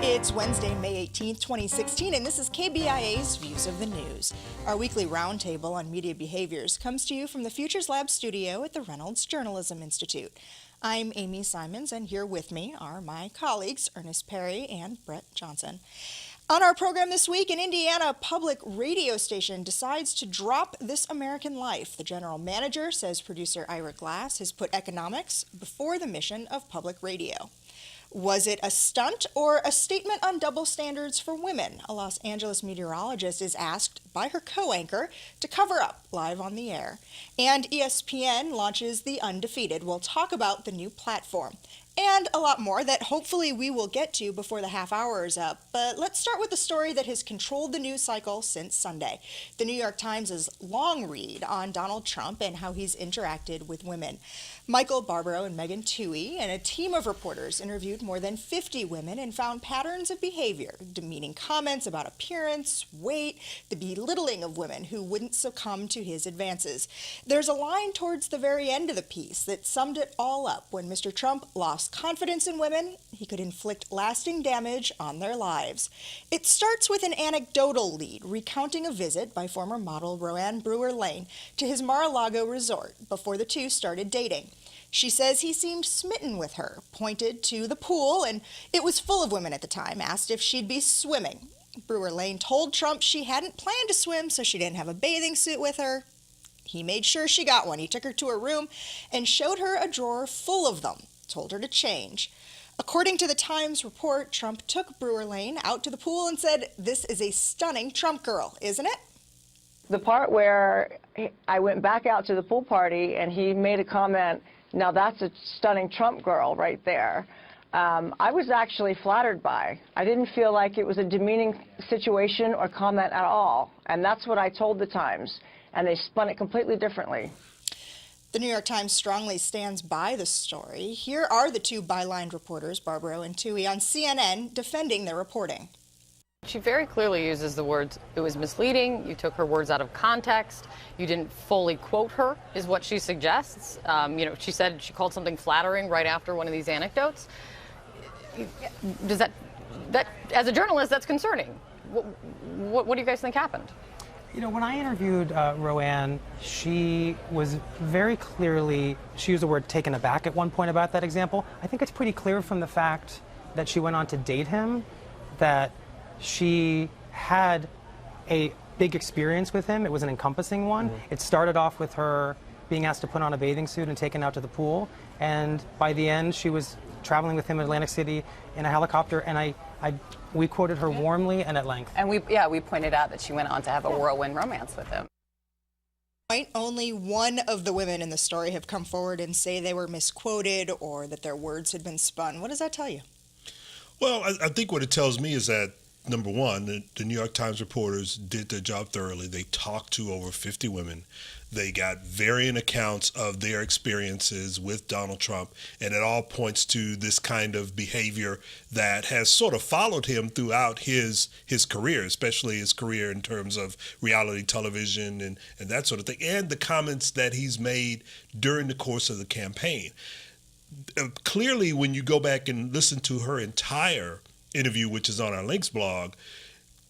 It's Wednesday, May 18th, 2016, and this is KBIA's Views of the News. Our weekly roundtable on media behaviors comes to you from the Futures Lab studio at the Reynolds Journalism Institute. I'm Amy Simons, and here with me are my colleagues, Ernest Perry and Brett Johnson. On our program this week, an Indiana public radio station decides to drop This American Life. The general manager says producer Ira Glass has put economics before the mission of public radio. Was it a stunt or a statement on double standards for women? A Los Angeles meteorologist is asked by her co-anchor to cover up live on the air. And ESPN launches the Undefeated. We'll talk about the new platform. And a lot more that hopefully we will get to before the half hour is up. But let's start with the story that has controlled the news cycle since Sunday. The New York Times' long read on Donald Trump and how he's interacted with women. Michael Barbaro and Megan Toohey and a team of reporters interviewed more than 50 women and found patterns of behavior, demeaning comments about appearance, weight, the belittling of women who wouldn't succumb to his advances. There's a line towards the very end of the piece that summed it all up. When Mr. Trump lost confidence in women, he could inflict lasting damage on their lives. It starts with an anecdotal lead recounting a visit by former model Roanne Brewer-Lane to his Mar-a-Lago resort before the two started dating. She says he seemed smitten with her, pointed to the pool, and it was full of women at the time, asked if she'd be swimming. Brewer-Lane told Trump she hadn't planned to swim, so she didn't have a bathing suit with her. He made sure she got one. He took her to her room and showed her a drawer full of them, told her to change. According to the Times report, Trump took Brewer-Lane out to the pool and said, "This is a stunning Trump girl, isn't it?" The part where I went back out to the pool party and he made a comment, "Now that's a stunning Trump girl right there," I was actually flattered by. I didn't feel like it was a demeaning situation or comment at all. And that's what I told the Times. And they spun it completely differently. The New York Times strongly stands by the story. Here are the two bylined reporters, Barbaro and Toohey, on CNN defending their reporting. She very clearly uses the words, "it was misleading," you took her words out of context, you didn't fully quote her, is what she suggests. She said she called something flattering right after one of these anecdotes. Does that as a journalist, that's concerning. What do you guys think happened? You know, when I interviewed Roanne, she was very clearly, she used the word taken aback at one point about that example. I think it's pretty clear from the fact that she went on to date him that she had a big experience with him. It was an encompassing one. It started off with her being asked to put on a bathing suit and taken out to the pool. And by the end, she was traveling with him in Atlantic City in a helicopter. And we quoted her warmly and at length. And we pointed out that she went on to have a whirlwind romance with him. Only one of the women in the story have come forward and say they were misquoted or that their words had been spun. What does that tell you? Well, I think what it tells me is that, number one, the New York Times reporters did their job thoroughly. They talked to over 50 women. They got varying accounts of their experiences with Donald Trump, and it all points to this kind of behavior that has sort of followed him throughout his career, especially his career in terms of reality television and that sort of thing, and the comments that he's made during the course of the campaign. Clearly, when you go back and listen to her entire interview, which is on our Links blog,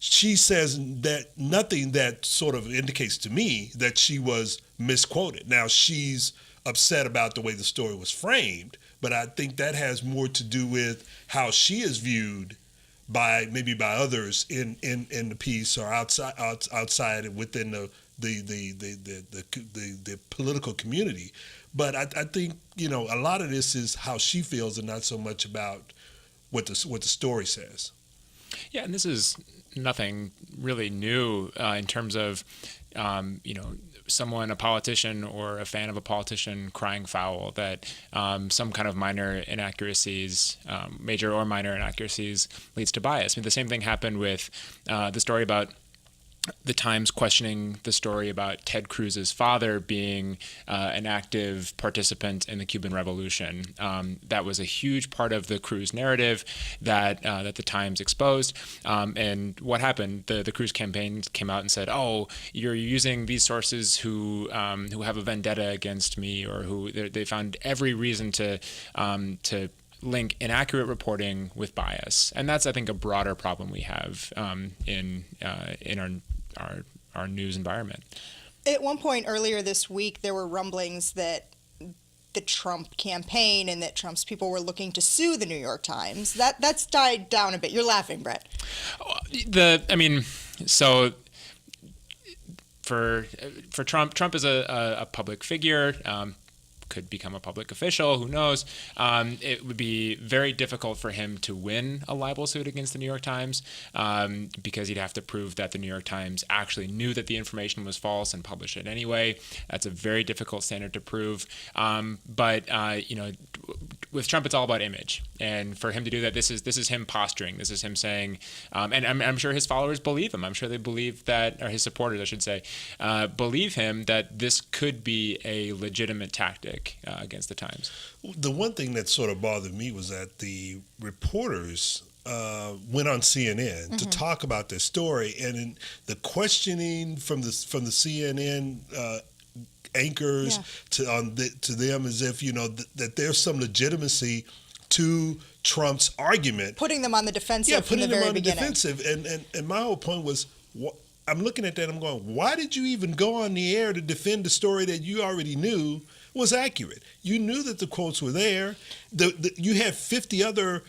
she says that nothing that sort of indicates to me that she was misquoted. Now, she's upset about the way the story was framed, but I think that has more to do with how she is viewed by others in the piece or outside within the political community. But I think, a lot of this is how she feels and not so much about what the story says. Yeah, and this is nothing really new in terms of, someone, a politician or a fan of a politician crying foul that some kind of minor inaccuracies, major or minor inaccuracies, leads to bias. I mean, the same thing happened with the story about the Times questioning the story about Ted Cruz's father being an active participant in the Cuban Revolution. That was a huge part of the Cruz narrative that the Times exposed. And what happened? The Cruz campaign came out and said, "Oh, you're using these sources who have a vendetta against me, or who they found every reason to link inaccurate reporting with bias, and that's, I think, a broader problem we have in our news environment. At one point earlier this week, there were rumblings that the Trump campaign and that Trump's people were looking to sue the New York Times. That's died down a bit. You're laughing, Brett. So for Trump is a public figure. Could become a public official, who knows? It would be very difficult for him to win a libel suit against the New York Times because he'd have to prove that the New York Times actually knew that the information was false and published it anyway. That's a very difficult standard to prove. But with Trump, it's all about image, and for him to do that, this is him posturing. This is him saying, and I'm sure his followers believe him. I'm sure they believe that, or his supporters, I should say, believe him that this could be a legitimate tactic against the Times. The one thing that sort of bothered me was that the reporters went on CNN to talk about this story, and in the questioning from the CNN anchors to them, as if that there's some legitimacy to Trump's argument, putting them on the defensive from the very beginning. And my whole point was, I'm looking at that, I'm going, why did you even go on the air to defend the story that you already knew was accurate? You knew that the quotes were there. You had 50 other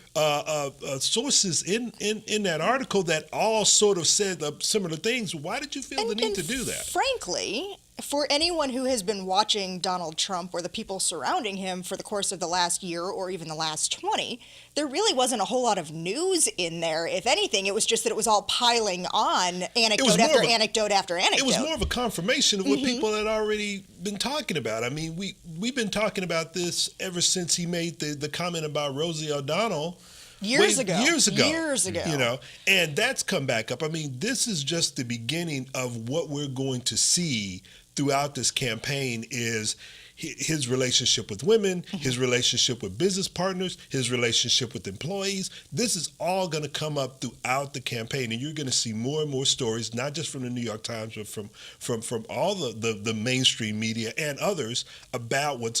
sources in that article that all sort of said similar things. Why did you feel the need to do that? Frankly, for anyone who has been watching Donald Trump or the people surrounding him for the course of the last year or even the last 20, there really wasn't a whole lot of news in there. If anything, it was just that it was all piling on anecdote after anecdote after anecdote. It was more of a confirmation of what people had already been talking about. I mean, we've been talking about this ever since he made the comment about Rosie O'Donnell. Years ago. And that's come back up. I mean, this is just the beginning of what we're going to see throughout this campaign is his relationship with women, his relationship with business partners, his relationship with employees. This is all going to come up throughout the campaign, and you're going to see more and more stories, not just from the New York Times, but from all the mainstream media and others about what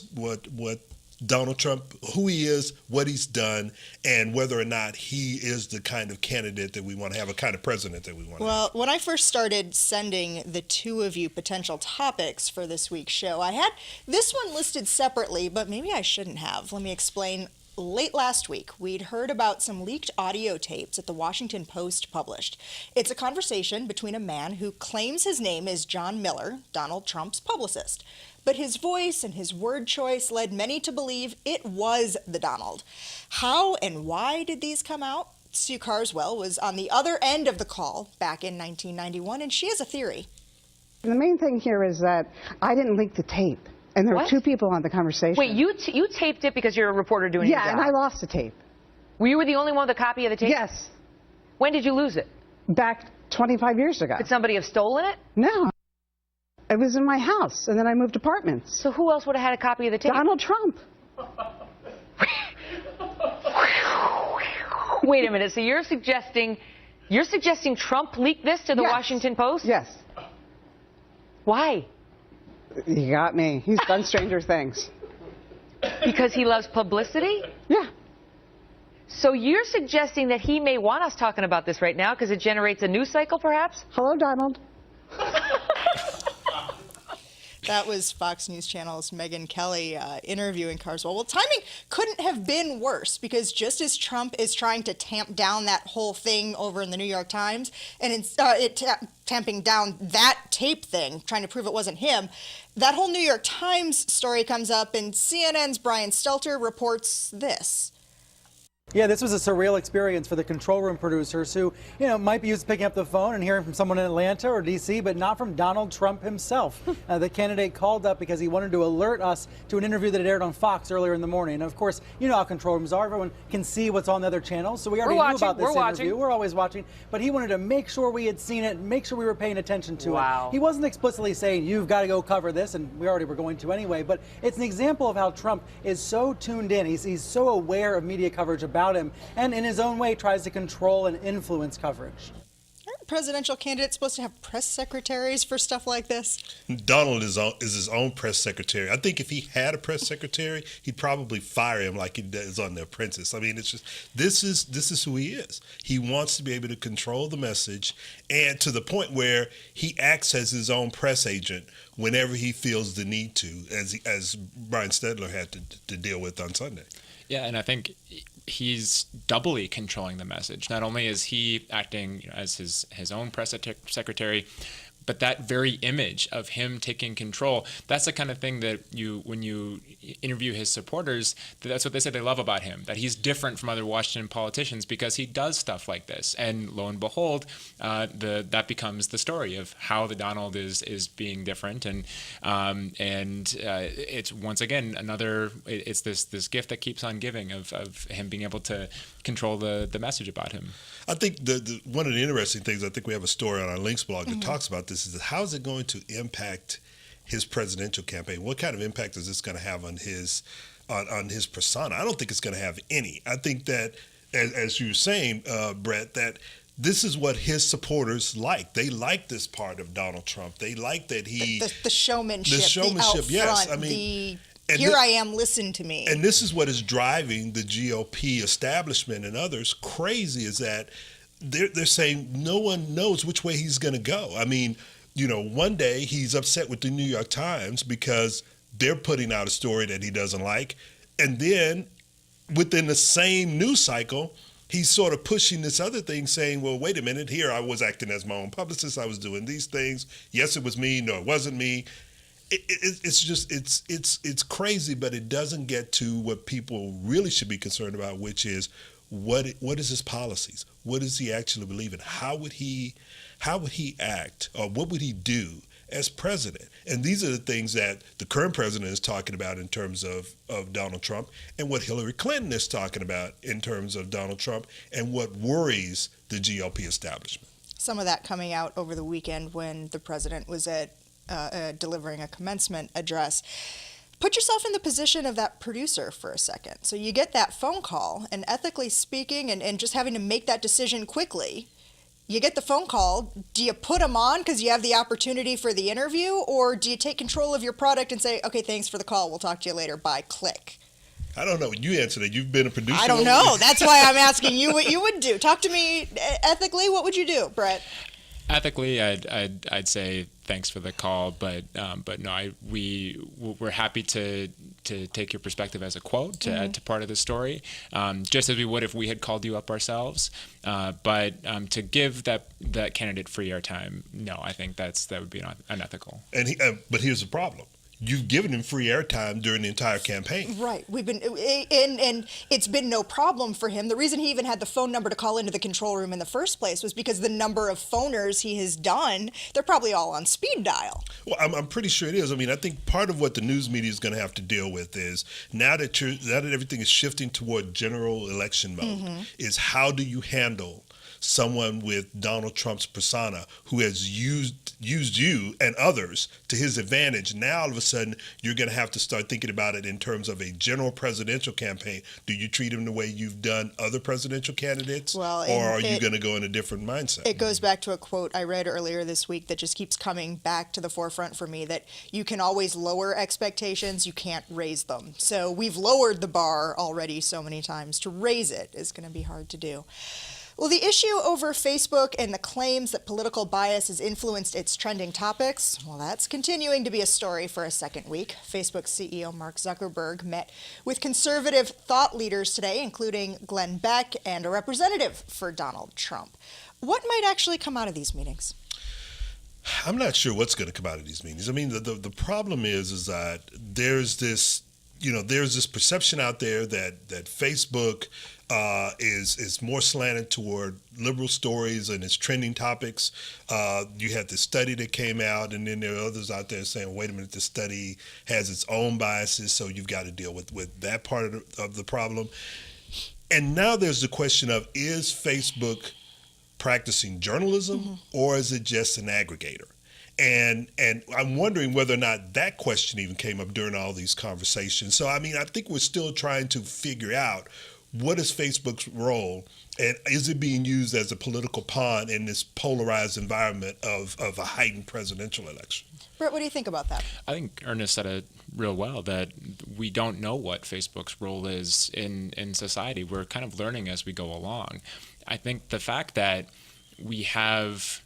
Donald Trump, who he is, what he's done, and whether or not he is the kind of candidate that we want to have, a kind of president that we want to have. Well, when I first started sending the two of you potential topics for this week's show, I had this one listed separately, but maybe I shouldn't have. Let me explain. Late last week, we'd heard about some leaked audio tapes that the Washington Post published. It's a conversation between a man who claims his name is John Miller, Donald Trump's publicist. But his voice and his word choice led many to believe it was the Donald. How and why did these come out? Sue Carswell was on the other end of the call back in 1991, and she has a theory. The main thing here is that I didn't leak the tape, and there were two people on the conversation. Wait, you taped it because you're a reporter doing your job? Yeah, and I lost the tape. You were the only one with a copy of the tape? Yes. When did you lose it? Back 25 years ago. Could somebody have stolen it? No. It was in my house, and then I moved apartments. So who else would have had a copy of the tape? Donald Trump. Wait a minute. So you're suggesting Trump leaked this to the Washington Post? Yes. Why? You got me. He's done stranger things. Because he loves publicity? Yeah. So you're suggesting that he may want us talking about this right now because it generates a news cycle, perhaps? Hello, Donald. That was Fox News Channel's Megyn Kelly interviewing Carswell. Well, timing couldn't have been worse because just as Trump is trying to tamp down that whole thing over in the New York Times and tamping down that tape thing, trying to prove it wasn't him, that whole New York Times story comes up and CNN's Brian Stelter reports this. Yeah, this was a surreal experience for the control room producers who, might be used to picking up the phone and hearing from someone in Atlanta or D.C., but not from Donald Trump himself. The candidate called up because he wanted to alert us to an interview that had aired on Fox earlier in the morning. And of course, you know how control rooms are. Everyone can see what's on the other channels. So we already knew about this interview. We're always watching. But he wanted to make sure we had seen it, make sure we were paying attention to it. He wasn't explicitly saying, you've got to go cover this, and we already were going to anyway. But it's an example of how Trump is so tuned in. He's so aware of media coverage about him, and in his own way tries to control and influence coverage. presidential candidates supposed to have press secretaries for stuff like this? Donald is his own press secretary. I think if he had a press secretary, he'd probably fire him like he does on The Apprentice. I mean, it's just this is who he is. He wants to be able to control the message, and to the point where he acts as his own press agent whenever he feels the need to, as Brian Stedler had to deal with on Sunday. Yeah, and I think he's doubly controlling the message. Not only is he acting as his own press secretary, but that very image of him taking control, that's the kind of thing that when you interview his supporters, that's what they say they love about him, that he's different from other Washington politicians because he does stuff like this. And lo and behold, that becomes the story of how the Donald is being different. And it's once again it's this gift that keeps on giving of him being able to control the message about him. I think one of the interesting things, I think we have a story on our Links blog that talks about this, is how is it going to impact his presidential campaign? What kind of impact is this going to have on his persona? I don't think it's going to have any. I think that, as you were saying, Brett, that this is what his supporters like. They like this part of Donald Trump. They like that the showmanship, the out front, yes. I mean, I am, listen to me. And this is what is driving the GOP establishment and others crazy, is that they're saying no one knows which way he's going to go. I mean, one day he's upset with the New York Times because they're putting out a story that he doesn't like. And then within the same news cycle, he's sort of pushing this other thing, saying, well, wait a minute, here I was acting as my own publicist. I was doing these things. Yes, it was me. No, it wasn't me. It's crazy, but it doesn't get to what people really should be concerned about, which is what is his policies? What does he actually believe in? How would he act, or what would he do as president? And these are the things that the current president is talking about in terms of Donald Trump, and what Hillary Clinton is talking about in terms of Donald Trump, and what worries the GOP establishment. Some of that coming out over the weekend when the president was at delivering a commencement address. Put yourself in the position of that producer for a second. So you get that phone call, and ethically speaking, and just having to make that decision quickly, you get the phone call. Do you put them on because you have the opportunity for the interview, or do you take control of your product and say, okay, thanks for the call, we'll talk to you later, bye, click? I don't know. You answer that. You've been a producer. I don't know. That's why I'm asking you what you would do. Talk to me ethically. What would you do, Brett? Ethically, I'd say thanks for the call, but no, we're happy to take your perspective as a quote to add to part of the story, just as we would if we had called you up ourselves. But to give that candidate free airtime, no, I think that would be unethical. But here's the problem. You've given him free airtime during the entire campaign. Right. We've been, and it's been no problem for him. The reason he even had the phone number to call into the control room in the first place was because the number of phoners he has done, they're probably all on speed dial. Well, I'm pretty sure it is. I mean, I think part of what the news media is going to have to deal with is now that everything is shifting toward general election mode, is how do you handle someone with Donald Trump's persona who has used you and others to his advantage? Now all of a sudden you're going to have to start thinking about it in terms of a general presidential campaign. Do you treat him the way you've done other presidential candidates, or are you going to go in a different mindset? It goes back to a quote I read earlier this week that just keeps coming back to the forefront for me, that you can always lower expectations, you can't raise them. So we've lowered the bar already so many times. To raise it is going to be hard to do. Well, the issue over Facebook and the claims that political bias has influenced its trending topics, well, that's continuing to be a story for a second week. Facebook CEO Mark Zuckerberg met with conservative thought leaders today, including Glenn Beck and a representative for Donald Trump. What might actually come out of these meetings? I'm not sure what's going to come out of these meetings. I mean, the problem is that there's this perception out there that Facebook is more slanted toward liberal stories and its trending topics. You had this study that came out, and then there are others out there saying, wait a minute, the study has its own biases, so you've got to deal with that part of the problem. And now there's the question of, is Facebook practicing journalism, or is it just an aggregator? And I'm wondering whether or not that question even came up during all these conversations. So, I mean, I think we're still trying to figure out what is Facebook's role And is it being used as a political pawn in this polarized environment of a heightened presidential election? Brett, what do you think about that? I think Ernest said it real well, that we don't know what Facebook's role is in society. We're kind of learning as we go along. I think the fact that we have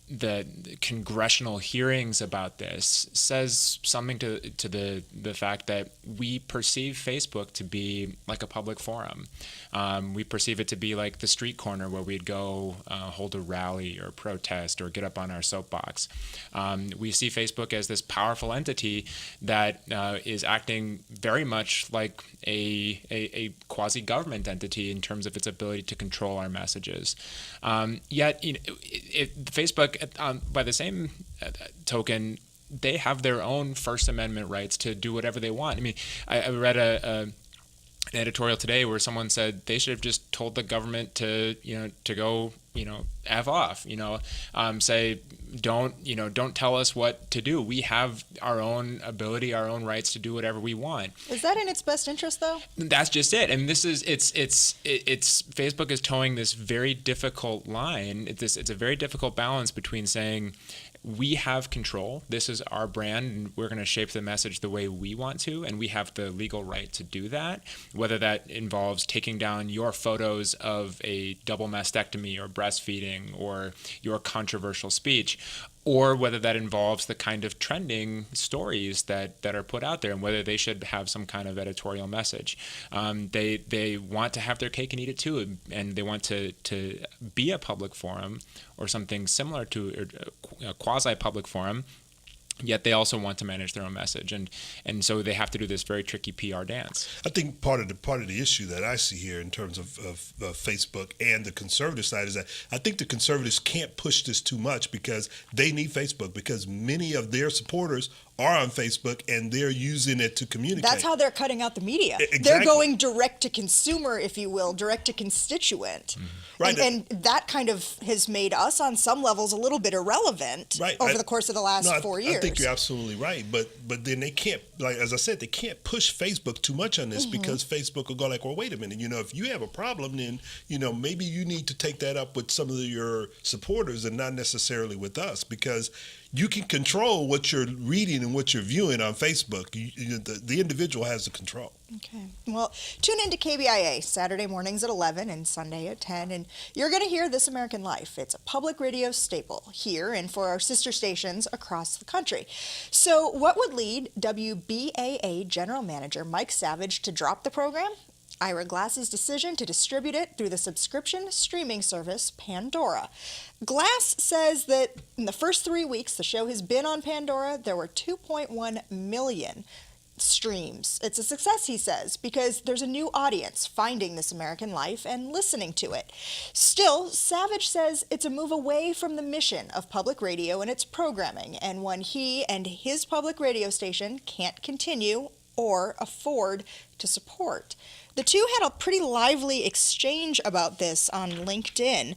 the congressional hearings about this says something to the fact that we perceive Facebook to be like a public forum. We perceive it to be like the street corner where we'd go hold a rally or protest or get up on our soapbox. We see Facebook as this powerful entity that is acting very much like a quasi-government entity in terms of its ability to control our messages. Yet, Facebook, by the same token, they have their own First Amendment rights to do whatever they want. I mean, I read an editorial today where someone said they should have just told the government to go, F off, say, don't tell us what to do. We have our own ability, our own rights to do whatever we want. Is that in its best interest, though? That's just it. And this is, it's Facebook is towing this very difficult line. It's a very difficult balance between saying, we have control. This is our brand, and we're going to shape the message the way we want to, and we have the legal right to do that, whether that involves taking down your photos of a double mastectomy or breastfeeding or your controversial speech, or whether that involves the kind of trending stories that are put out there and whether they should have some kind of editorial message. They want to have their cake and eat it too, and they want to be a public forum or something similar to a quasi-public forum, yet they also want to manage their own message, and so they have to do this very tricky PR dance. I think part of the issue that I see here in terms of Facebook and the conservative side is that I think the conservatives can't push this too much because they need Facebook, because many of their supporters are on Facebook and they're using it to communicate. That's how they're cutting out the media. Exactly. They're going direct to consumer, if you will, direct to constituent. Mm-hmm. Right. And that kind of has made us on some levels a little bit irrelevant over the course of the last 4 years. I think you're absolutely right. But then they can't, like as I said, they can't push Facebook too much on this because Facebook will go like, well, wait a minute, if you have a problem, then, maybe you need to take that up with some of your supporters and not necessarily with us, because you can control what you're reading and what you're viewing on Facebook. The individual has the control. Okay. Well, tune in to KBIA Saturday mornings at 11 and Sunday at 10, and you're going to hear This American Life. It's a public radio staple here and for our sister stations across the country. So what would lead WBAA General Manager Mike Savage to drop the program? Ira Glass's decision to distribute it through the subscription streaming service Pandora. Glass says that in the first 3 weeks the show has been on Pandora, there were 2.1 million streams. It's a success, he says, because there's a new audience finding This American Life and listening to it. Still, Savage says it's a move away from the mission of public radio and its programming, and one he and his public radio station can't continue or afford to support. The two had a pretty lively exchange about this on LinkedIn.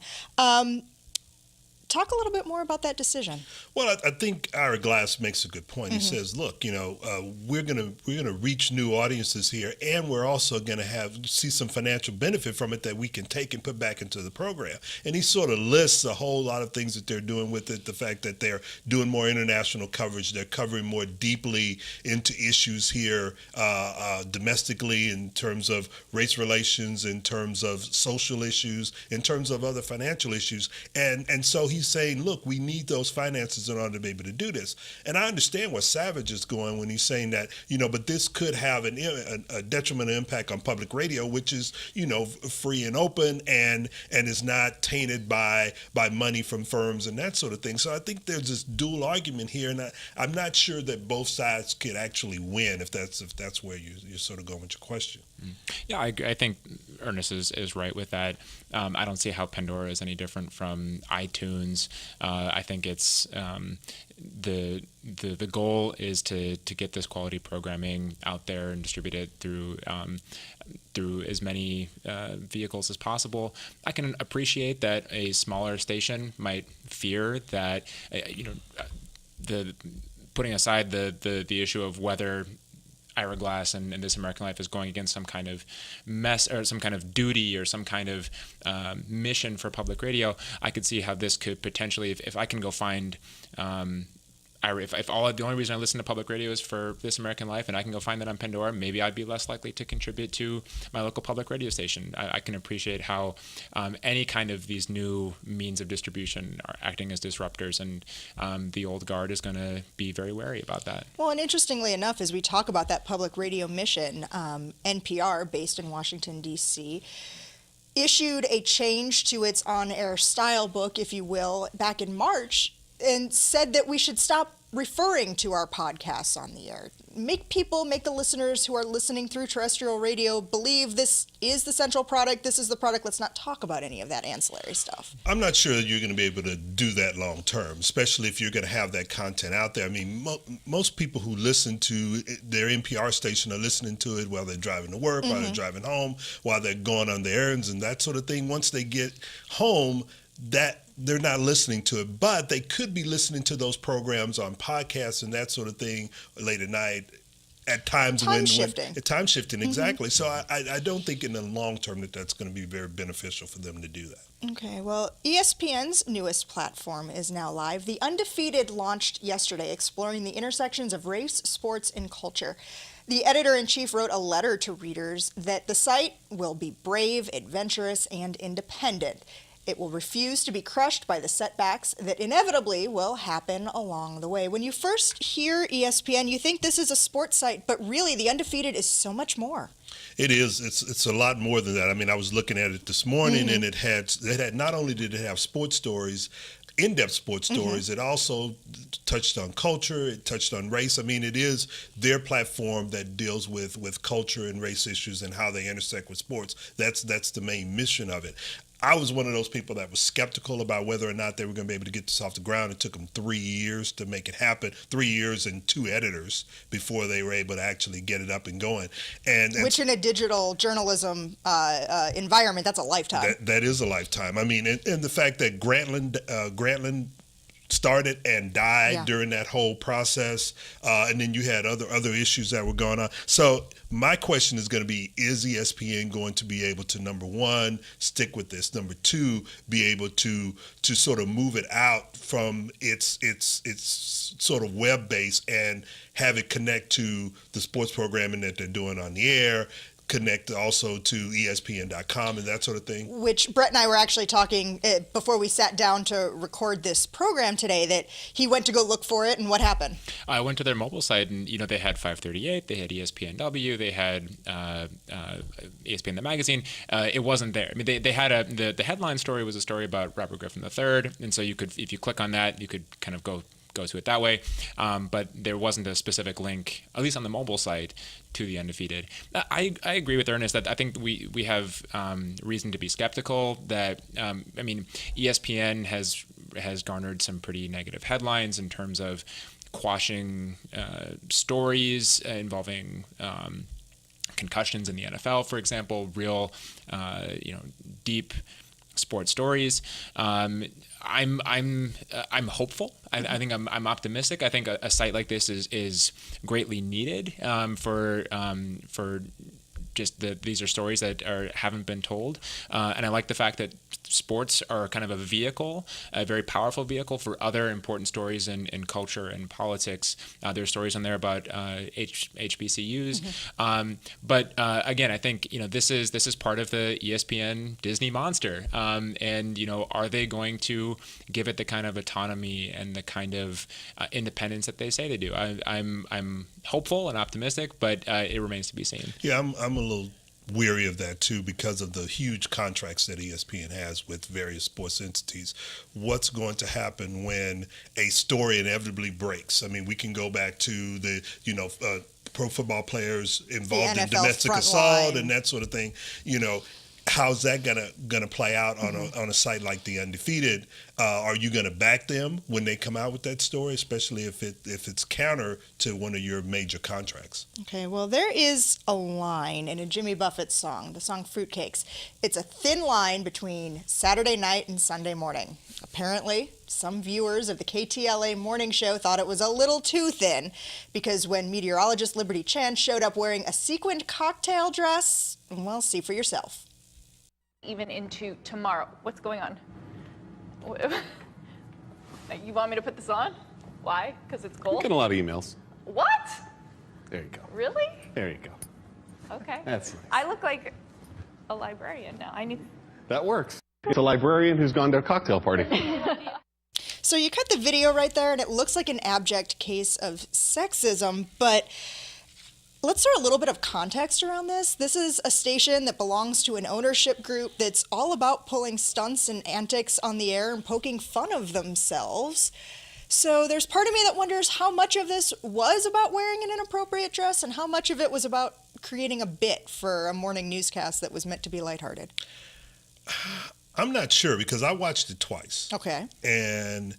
Talk a little bit more about that decision. Well, I think Ira Glass makes a good point. He says, look, we're gonna reach new audiences here, and we're also gonna see some financial benefit from it that we can take and put back into the program. And he sort of lists a whole lot of things that they're doing with it. The fact that they're doing more international coverage, they're covering more deeply into issues here domestically in terms of race relations, in terms of social issues, in terms of other financial issues, and so he's saying, look, we need those finances in order to be able to do this. And I understand where Savage is going when he's saying that, but this could have a detrimental impact on public radio, which is, free and open and is not tainted by money from firms and that sort of thing. So I think there's this dual argument here, and I'm not sure that both sides could actually win if that's where you're sort of going with your question. Yeah, I think Ernest is right with that. I don't see how Pandora is any different from iTunes. I think it's the goal is to get this quality programming out there and distribute it through as many vehicles as possible. I can appreciate that a smaller station might fear that putting aside the issue of whether Ira Glass and This American Life is going against some kind of mess or some kind of duty or some kind of mission for public radio, I could see how this could potentially, if I can go find if the only reason I listen to public radio is for This American Life, and I can go find that on Pandora, maybe I'd be less likely to contribute to my local public radio station. I can appreciate how any kind of these new means of distribution are acting as disruptors, and the old guard is going to be very wary about that. Well, and interestingly enough, as we talk about that public radio mission, NPR, based in Washington, D.C., issued a change to its on-air style book, if you will, back in March, and said that we should stop referring to our podcasts on the air. Make the listeners who are listening through terrestrial radio believe this is the central product, this is the product, let's not talk about any of that ancillary stuff. I'm not sure you're going to be able to do that long term, especially if you're going to have that content out there. I mean, most people who listen to their NPR station are listening to it while they're driving to work, while they're driving home, while they're going on their errands and that sort of thing. Once they get home, that they're not listening to it, but they could be listening to those programs on podcasts and that sort of thing late at night. At times time shifting, exactly. So I don't think in the long term that's going to be very beneficial for them to do that. Okay, well, ESPN's newest platform is now live. The Undefeated launched yesterday, exploring the intersections of race, sports, and culture. The editor-in-chief wrote a letter to readers that the site will be brave, adventurous, and independent. It will refuse to be crushed by the setbacks that inevitably will happen along the way. When you first hear ESPN, you think this is a sports site, but really the Undefeated is so much more. It is. It's a lot more than that. I mean, I was looking at it this morning, and it had not only did it have sports stories, in-depth sports stories, it also touched on culture, it touched on race. I mean, it is their platform that deals with culture and race issues and how they intersect with sports. That's the main mission of it. I was one of those people that was skeptical about whether or not they were going to be able to get this off the ground. It took them 3 years to make it happen, 3 years and 2 editors before they were able to actually get it up and going. Which in a digital journalism environment, that's a lifetime. That is a lifetime. I mean, and the fact that Grantland started and died during that whole process, and then you had other issues that were going on. So my question is going to be, is ESPN going to be able to, number one, stick with this, number two, be able to sort of move it out from its sort of web base and have it connect to the sports programming that they're doing on the air, connect also to ESPN.com and that sort of thing? Which Brett and I were actually talking before we sat down to record this program today, that he went to go look for it, and what happened? I went to their mobile site, and they had 538, they had ESPNW, they had ESPN the magazine. It wasn't there. I mean, they had the headline story was a story about Robert Griffin III, and so you could, if you click on that, you could kind of go to it that way, but there wasn't a specific link, at least on the mobile site, to the Undefeated. I agree with Ernest that I think we have reason to be skeptical that I mean, ESPN has garnered some pretty negative headlines in terms of quashing stories involving concussions in the NFL, for example, real deep sports stories. I'm hopeful. I think I'm optimistic. I think a site like this is greatly needed for just these are stories that haven't been told, and I like the fact that sports are kind of a vehicle, a very powerful vehicle for other important stories in culture and politics. There's stories on there about HBCUs, but again, I think this is part of the ESPN Disney monster, and are they going to give it the kind of autonomy and the kind of independence that they say they do? I'm hopeful and optimistic, but it remains to be seen. Yeah, I'm a little weary of that too, because of the huge contracts that ESPN has with various sports entities. What's going to happen when a story inevitably breaks? I mean, we can go back to the pro football players involved in domestic assault and that sort of thing. How's that gonna play out on a site like the Undefeated? Are you gonna back them when they come out with that story, especially if it's counter to one of your major contracts? Okay, well, there is a line in a Jimmy Buffett song, the song Fruitcakes. It's a thin line between Saturday night and Sunday morning. Apparently, Some viewers of the KTLA morning show thought it was a little too thin because when meteorologist Liberty Chan showed up wearing a sequined cocktail dress, well, see for yourself. Even into tomorrow. What's going on? You want me to put this on? Why? Because it's cold? I'm getting a lot of emails. What? There you go. Really? There you go. Okay. That's nice. I look like a librarian now. I need. That works. It's a librarian who's gone to a cocktail party. So you cut the video right there, and it looks like an abject case of sexism, but let's throw a little bit of context around this. This is a station that belongs to an ownership group that's all about pulling stunts and antics on the air and poking fun of themselves. So there's part of me that wonders how much of this was about wearing an inappropriate dress and how much of it was about creating a bit for a morning newscast that was meant to be lighthearted. I'm not sure because I watched it twice. Okay. And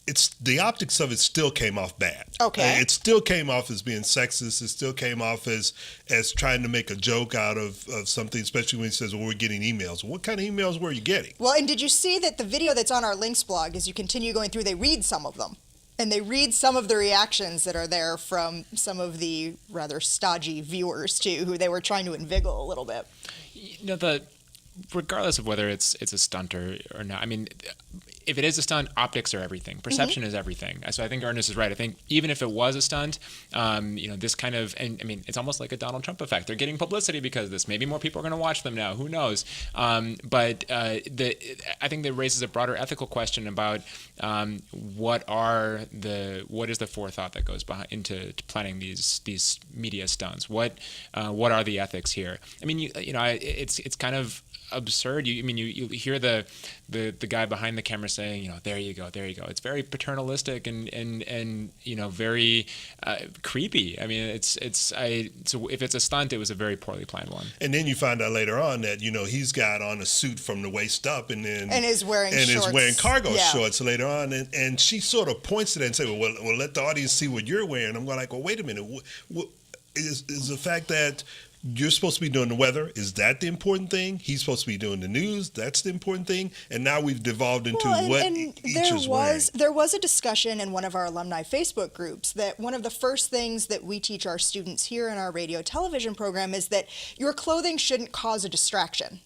it's the optics of it still came off bad. Okay. It still came off as being sexist. It still came off as trying to make a joke out of something, especially when he says, well, we're getting emails. What kind of emails were you getting? Well, and did you see that the video that's on our links blog, as you continue going through, they read some of them. And they read some of the reactions that are there from some of the rather stodgy viewers, too, who they were trying to inveigle a little bit. You know, regardless of whether it's a stunt or not, I mean, if it is a stunt, optics are everything. Perception is everything. So I think Ernest is right. I think even if it was a stunt, this kind of, and I mean, it's almost like a Donald Trump effect. They're getting publicity because of this. Maybe more people are going to watch them now. Who knows? But I think that raises a broader ethical question about what is the forethought that goes into planning these media stunts? What are the ethics here? I mean, it's kind of absurd. You hear the guy behind the camera saying, there you go. It's very paternalistic and very creepy. I mean, so if it's a stunt, it was a very poorly planned one. And then you find out later on that he's got on a suit from the waist up and is wearing cargo shorts later on, and she sort of points to that and say, well, let the audience see what you're wearing. I'm going like, well, wait a minute. Is the fact that you're supposed to be doing the weather, is that the important thing? He's supposed to be doing the news, that's the important thing. And now we've devolved into each is wearing. There was a discussion in one of our alumni Facebook groups that one of the first things that we teach our students here in our radio television program is that your clothing shouldn't cause a distraction.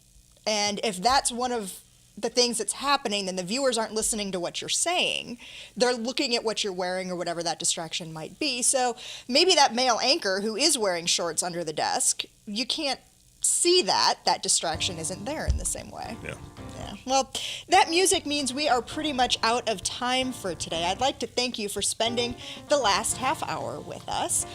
And if that's one of the things that's happening, then the viewers aren't listening to what you're saying. They're looking at what you're wearing or whatever that distraction might be. So maybe that male anchor who is wearing shorts under the desk, you can't see that distraction isn't there in the same way. Yeah. Well, that music means we are pretty much out of time for today. I'd like to thank you for spending the last half hour with us.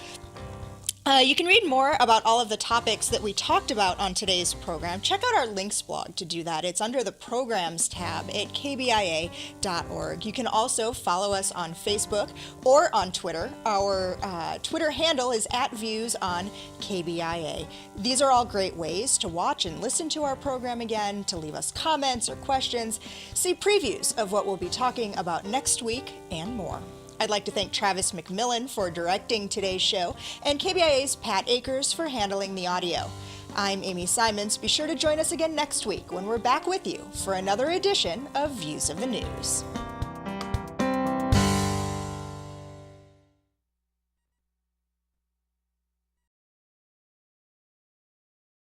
You can read more about all of the topics that we talked about on today's program. Check out our links blog to do that. It's under the Programs tab at KBIA.org. You can also follow us on Facebook or on Twitter. Our Twitter handle is @ViewsOnKBIA. These are all great ways to watch and listen to our program again, to leave us comments or questions, see previews of what we'll be talking about next week, and more. I'd like to thank Travis McMillan for directing today's show and KBIA's Pat Akers for handling the audio. I'm Amy Simons. Be sure to join us again next week when we're back with you for another edition of Views of the News.